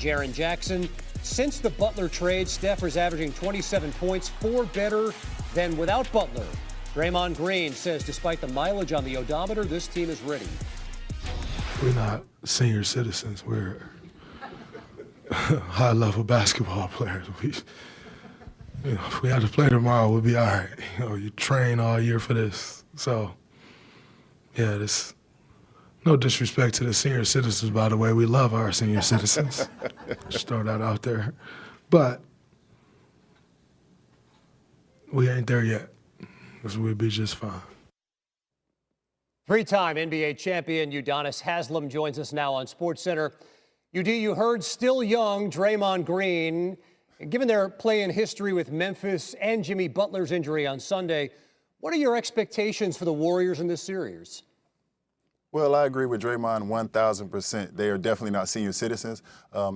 Jaren Jackson. Since the Butler trade, Steph is averaging 27 points, 4 better than without Butler. Draymond Green says despite the mileage on the odometer, this team is ready. We're not senior citizens. We're high-level basketball players. If we had to play tomorrow, we'll be all right. You train all year for this. So, yeah, this. No disrespect to the senior citizens, by the way. We love our senior citizens. Just throw that out there. But we ain't there yet, because we'll be just fine. Three-time NBA champion Udonis Haslem joins us now on SportsCenter. UD, you heard still young Draymond Green. Given their play in history with Memphis and Jimmy Butler's injury on Sunday, what are your expectations for the Warriors in this series? Well, I agree with Draymond 1,000%. They are definitely not senior citizens.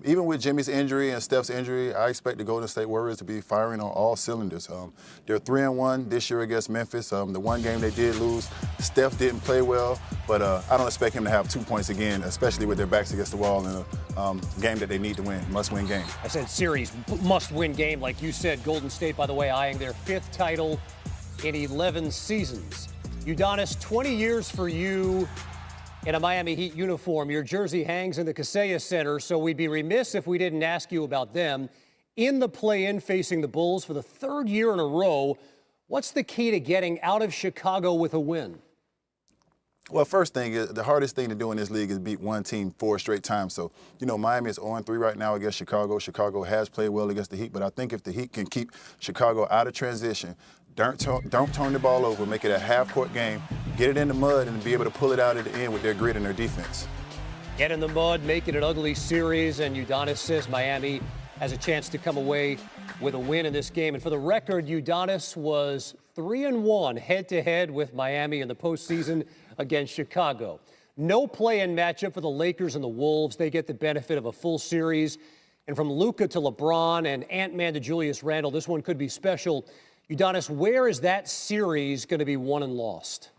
Even with Jimmy's injury and Steph's injury, I expect the Golden State Warriors to be firing on all cylinders. They're 3-1 this year against Memphis. The one game they did lose, Steph didn't play well, but I don't expect him to have 2 points again, especially with their backs against the wall in a game that they need to win, must-win game. I said series, must-win game, like you said. Golden State, by the way, eyeing their 5th title in 11 seasons. Udonis, 20 years for you in a Miami Heat uniform. Your jersey hangs in the Kaseya Center, so we'd be remiss if we didn't ask you about them. In the play-in facing the Bulls for the 3rd year in a row, what's the key to getting out of Chicago with a win? Well, first thing is, the hardest thing to do in this league is beat one team 4 straight times. So, Miami is 0-3 right now against Chicago. Chicago has played well against the Heat, but I think if the Heat can keep Chicago out of transition, don't turn the ball over, make it a half-court game, get it in the mud, and be able to pull it out at the end with their grit and their defense. Get in the mud, make it an ugly series, and Udonis says Miami has a chance to come away with a win in this game. And for the record, Udonis was 3-1 head-to-head with Miami in the postseason against Chicago. No play-in matchup for the Lakers and the Wolves. They get the benefit of a full series. And from Luka to LeBron and Ant-Man to Julius Randle, this one could be special. Udonis, where is that series going to be won and lost?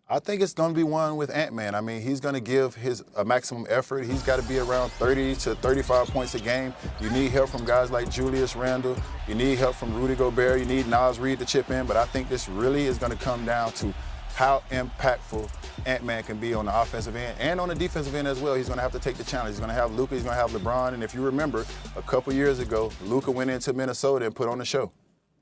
I think it's going to be won with Ant-Man. I mean, he's going to give a maximum effort. He's got to be around 30 to 35 points a game. You need help from guys like Julius Randle. You need help from Rudy Gobert. You need Naz Reid to chip in. But I think this really is going to come down to how impactful Ant-Man can be on the offensive end and on the defensive end as well. He's going to have to take the challenge. He's going to have Luka. He's going to have LeBron. And if you remember, a couple years ago, Luka went into Minnesota and put on the show.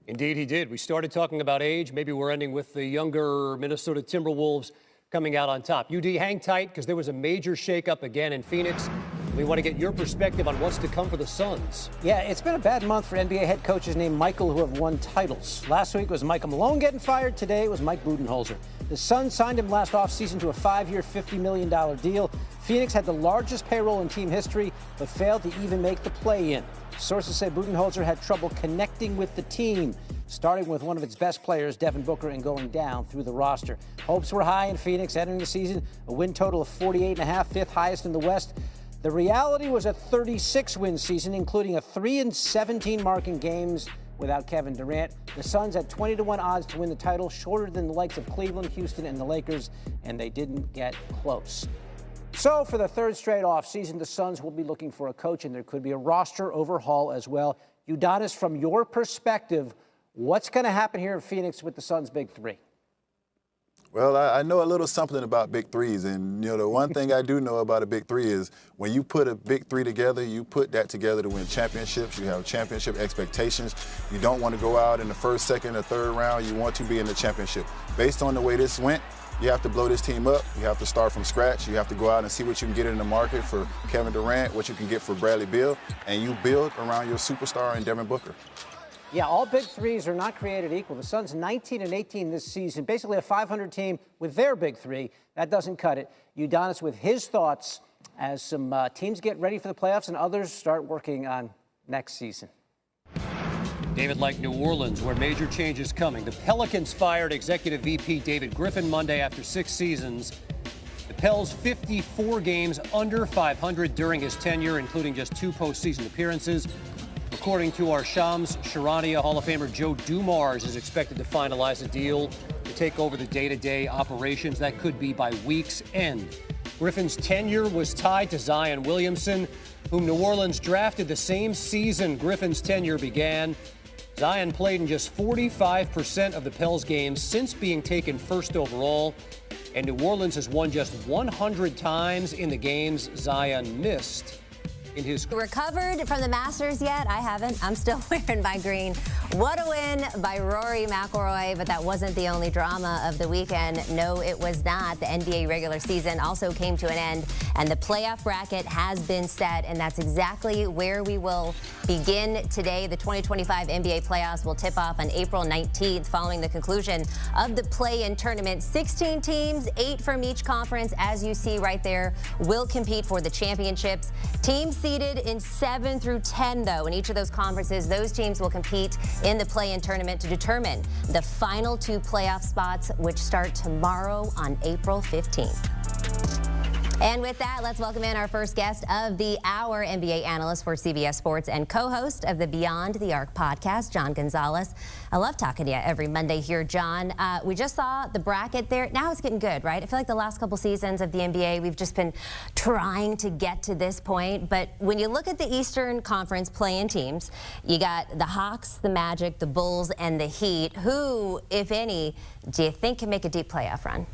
Indeed, he did. We started talking about age. Maybe we're ending with the younger Minnesota Timberwolves coming out on top. UD, hang tight, because there was a major shakeup again in Phoenix. We want to get your perspective on what's to come for the Suns. Yeah, it's been a bad month for NBA head coaches named Michael who have won titles. Last week was Michael Malone getting fired. Today it was Mike Budenholzer. The Suns signed him last offseason to a 5-year, $50 million deal. Phoenix had the largest payroll in team history, but failed to even make the play-in. Sources say Budenholzer had trouble connecting with the team, starting with one of its best players, Devin Booker, and going down through the roster. Hopes were high in Phoenix entering the season, a win total of 48.5, 5th highest in the West. The reality was a 36-win season, including a 3-17 mark in games without Kevin Durant. The Suns had 20-1 odds to win the title, shorter than the likes of Cleveland, Houston, and the Lakers, and they didn't get close. So for the 3rd straight offseason, the Suns will be looking for a coach, and there could be a roster overhaul as well. Udonis, from your perspective, what's going to happen here in Phoenix with the Suns' big three? Well, I know a little something about big threes, and the one thing I do know about a big three is when you put a big three together, you put that together to win championships. You have championship expectations. You don't want to go out in the 1st, 2nd, or 3rd round. You want to be in the championship. Based on the way this went, you have to blow this team up. You have to start from scratch. You have to go out and see what you can get in the market for Kevin Durant, what you can get for Bradley Beal, and you build around your superstar in Devin Booker. Yeah, all big threes are not created equal. The Suns 19-18 this season, basically a 500 team with their big three. That doesn't cut it. Udonis with his thoughts as some teams get ready for the playoffs and others start working on next season. David, like New Orleans, where major change is coming. The Pelicans fired executive VP David Griffin Monday after 6 seasons. The Pels 54 games under 500 during his tenure, including just 2 postseason appearances. According to our Shams Charania, Hall of Famer Joe Dumars is expected to finalize a deal to take over the day-to-day operations. That could be by week's end. Griffin's tenure was tied to Zion Williamson. whom New Orleans drafted the same season Griffin's tenure began. Zion played in just 45% of the Pels games since being taken first overall, and New Orleans has won just 100 times in the games Zion missed in his career. Recovered from the Masters yet? I haven't. I'm still wearing my green. What a win by Rory McIlroy, but that wasn't the only drama of the weekend. No, it was not. The NBA regular season also came to an end, and the playoff bracket has been set, and that's exactly where we will begin today. The 2025 NBA playoffs will tip off on April 19th following the conclusion of the play-in tournament. 16 teams, 8 from each conference, as you see right there, will compete for the championships. Teams seeded in 7 through 10, though, in each of those conferences, those teams will compete in the play-in tournament to determine the final 2 playoff spots, which start tomorrow on April 15th. And with that, let's welcome in our first guest of the hour, NBA analyst for CBS Sports and co-host of the Beyond the Arc podcast, John Gonzalez. I love talking to you every Monday here, John. We just saw the bracket there. Now it's getting good, right? I feel like the last couple seasons of the NBA, we've just been trying to get to this point. But when you look at the Eastern Conference play-in teams, you got the Hawks, the Magic, the Bulls, and the Heat. Who, if any, do you think can make a deep playoff run?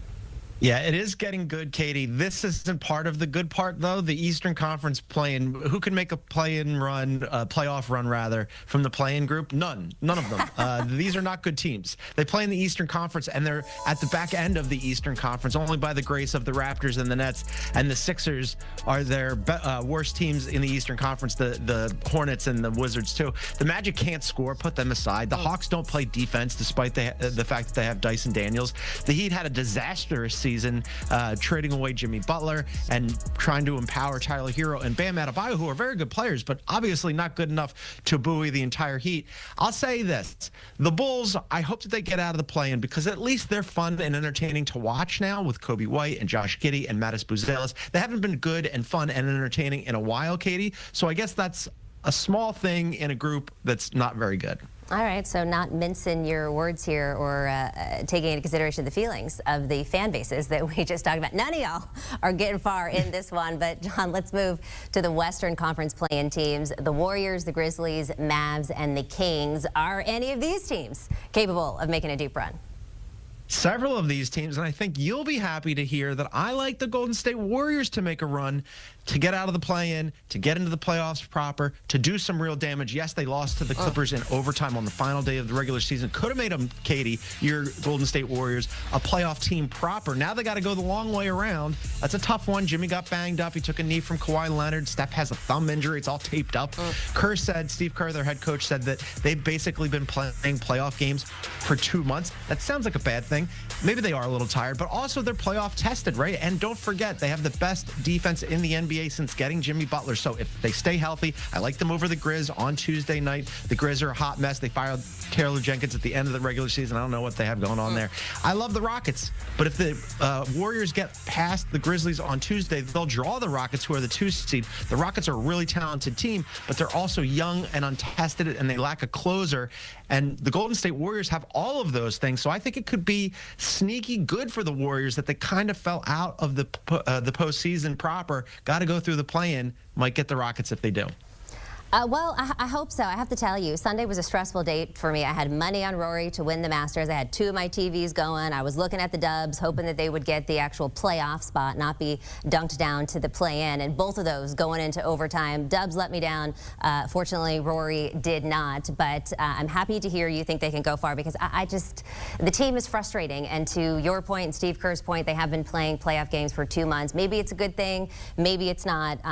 Yeah, it is getting good, Katie. This isn't part of the good part, though. The Eastern Conference play-in, who can make a play-in run, playoff run, rather, from the play-in group? None of them. These are not good teams. They play in the Eastern Conference, and they're at the back end of the Eastern Conference, only by the grace of the Raptors and the Nets. And the Sixers are their worst teams in the Eastern Conference, the Hornets and the Wizards, too. The Magic can't score, put them aside. The Hawks don't play defense, despite the fact that they have Dyson Daniels. The Heat had a disastrous season, trading away Jimmy Butler and trying to empower Tyler Hero and Bam Adebayo, who are very good players, but obviously not good enough to buoy the entire Heat. I'll say this. The Bulls, I hope that they get out of the play-in because at least they're fun and entertaining to watch now with Kobe White and Josh Giddey and Mattis Buzelis. They haven't been good and fun and entertaining in a while, Katie. So I guess that's a small thing in a group that's not very good. All right, so not mincing your words here or taking into consideration the feelings of the fan bases that we just talked about. None of y'all are getting far in this one, but John, let's move to the Western Conference play-in teams. The Warriors, the Grizzlies, Mavs, and the Kings. Are any of these teams capable of making a deep run? Several of these teams, and I think you'll be happy to hear that I like the Golden State Warriors to make a run, to get out of the play-in, to get into the playoffs proper, to do some real damage. Yes, they lost to the Clippers in overtime on the final day of the regular season. Could have made them, Katie, your Golden State Warriors, a playoff team proper. Now they got to go the long way around. That's a tough one. Jimmy got banged up. He took a knee from Kawhi Leonard. Steph has a thumb injury. It's all taped up. Steve Kerr, their head coach, said that they've basically been playing playoff games for 2 months. That sounds like a bad thing. Maybe they are a little tired, but also they're playoff tested, right? And don't forget, they have the best defense in the NBA since getting Jimmy Butler. So if they stay healthy, I like them over the Grizz on Tuesday night. The Grizz are a hot mess. They fired Taylor Jenkins at the end of the regular season. I don't know what they have going on there. I love the Rockets, but if the Warriors get past the Grizzlies on Tuesday, they'll draw the Rockets, who are the 2 seed. The Rockets are a really talented team, but they're also young and untested, and they lack a closer. And the Golden State Warriors have all of those things. So I think it could be sneaky good for the Warriors that they kind of fell out of the postseason proper. Got to go through the play-in. Might get the Rockets if they do. Well, I hope so. I have to tell you, Sunday was a stressful date for me. I had money on Rory to win the Masters. I had 2 of my TVs going. I was looking at the Dubs, hoping that they would get the actual playoff spot, not be dunked down to the play-in. And both of those going into overtime. Dubs let me down. Fortunately, Rory did not. But I'm happy to hear you think they can go far because the team is frustrating. And to your point and Steve Kerr's point, they have been playing playoff games for 2 months. Maybe it's a good thing. Maybe it's not.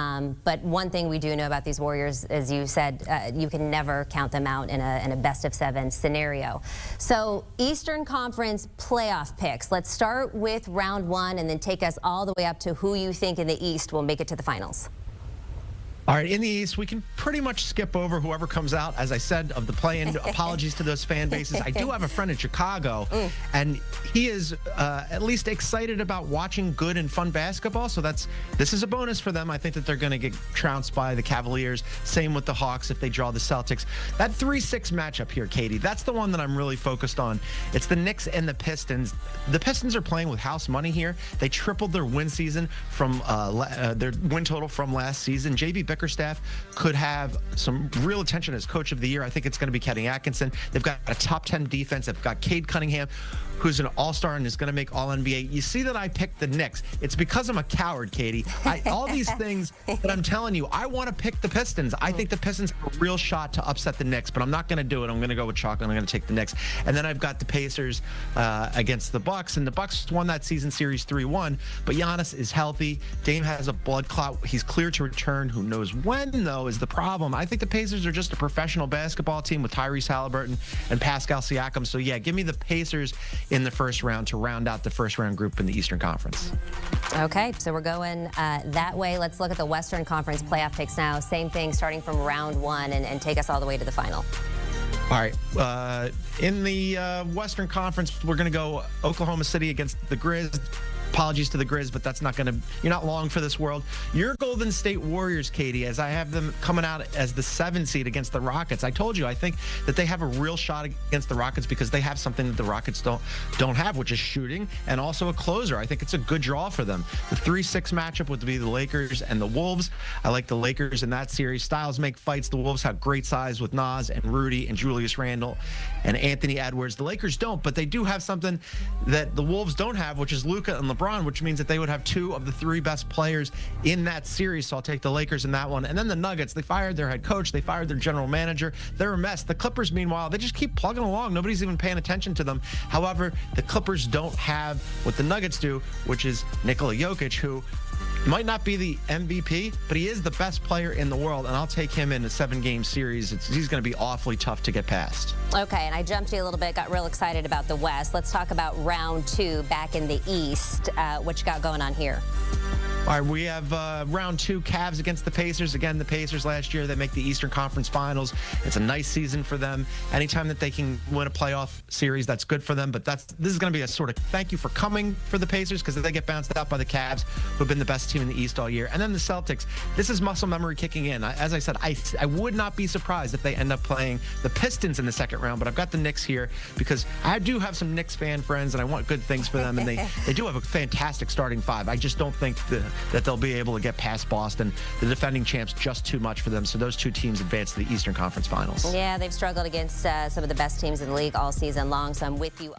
But one thing we do know about these Warriors is, you said, you can never count them out in a best-of-7 scenario. So Eastern Conference playoff picks. Let's start with round 1 and then take us all the way up to who you think in the East will make it to the finals. All right, in the East, we can pretty much skip over whoever comes out, as I said, of the play-in. Apologies to those fan bases. I do have a friend in Chicago, and he is at least excited about watching good and fun basketball, so this is a bonus for them. I think that they're going to get trounced by the Cavaliers. Same with the Hawks if they draw the Celtics. That 3-6 matchup here, Katie, that's the one that I'm really focused on. It's the Knicks and the Pistons. The Pistons are playing with house money here. They tripled their win season from their win total from last season. J.B. Bickerstaff could have some real attention as coach of the year. I think it's going to be Kenny Atkinson. They've got a top 10 defense. They've got Cade Cunningham, who's an all-star and is going to make All-NBA. You see that I picked the Knicks. It's because I'm a coward, Katie. All these things that I'm telling you, I want to pick the Pistons. I think the Pistons have a real shot to upset the Knicks, but I'm not going to do it. I'm going to go with chalk, and I'm going to take the Knicks. And then I've got the Pacers against the Bucks, and the Bucks won that season series 3-1, but Giannis is healthy. Dame has a blood clot. He's clear to return. Who knows when, though, is the problem. I think the Pacers are just a professional basketball team with Tyrese Halliburton and Pascal Siakam. So, yeah, give me the Pacers in the first round to round out the first round group in the Eastern Conference. Okay, so we're going that way. Let's look at the Western Conference playoff picks now. Same thing, starting from round one and take us all the way to the final. All right. In the Western Conference, we're going to go Oklahoma City against the Grizz. Apologies to the Grizz, but that's not going to, you're not long for this world. Your Golden State Warriors, Katie, as I have them coming out as the 7 seed against the Rockets. I told you, I think that they have a real shot against the Rockets because they have something that the Rockets don't have, which is shooting and also a closer. I think it's a good draw for them. The 3-6 matchup would be the Lakers and the Wolves. I like the Lakers in that series. Styles make fights. The Wolves have great size with Nas and Rudy and Julius Randle and Anthony Edwards. The Lakers don't, but they do have something that the Wolves don't have, which is Luka and LeBron, which means that they would have 2 of the 3 best players in that series. So I'll take the Lakers in that one. And then the Nuggets, they fired their head coach. They fired their general manager. They're a mess. The Clippers, meanwhile, they just keep plugging along. Nobody's even paying attention to them. However, the Clippers don't have what the Nuggets do, which is Nikola Jokic, who might not be the MVP, but he is the best player in the world, and I'll take him in a 7-game series. He's going to be awfully tough to get past. Okay, and I jumped you a little bit, got real excited about the West. Let's talk about round 2 back in the East. What you got going on here? All right, we have round 2, Cavs against the Pacers. Again, the Pacers last year, they make the Eastern Conference Finals. It's a nice season for them. Anytime that they can win a playoff series, that's good for them. But this is going to be a sort of thank you for coming for the Pacers because they get bounced out by the Cavs, who have been the best team in the East all year. And then the Celtics. This is muscle memory kicking in. As I said, I would not be surprised if they end up playing the Pistons in the second round. But I've got the Knicks here because I do have some Knicks fan friends, and I want good things for them. And they do have a fantastic starting 5. I just don't think that they'll be able to get past Boston. The defending champs, just too much for them. So those 2 teams advance to the Eastern Conference Finals. Yeah, they've struggled against some of the best teams in the league all season long, so I'm with you.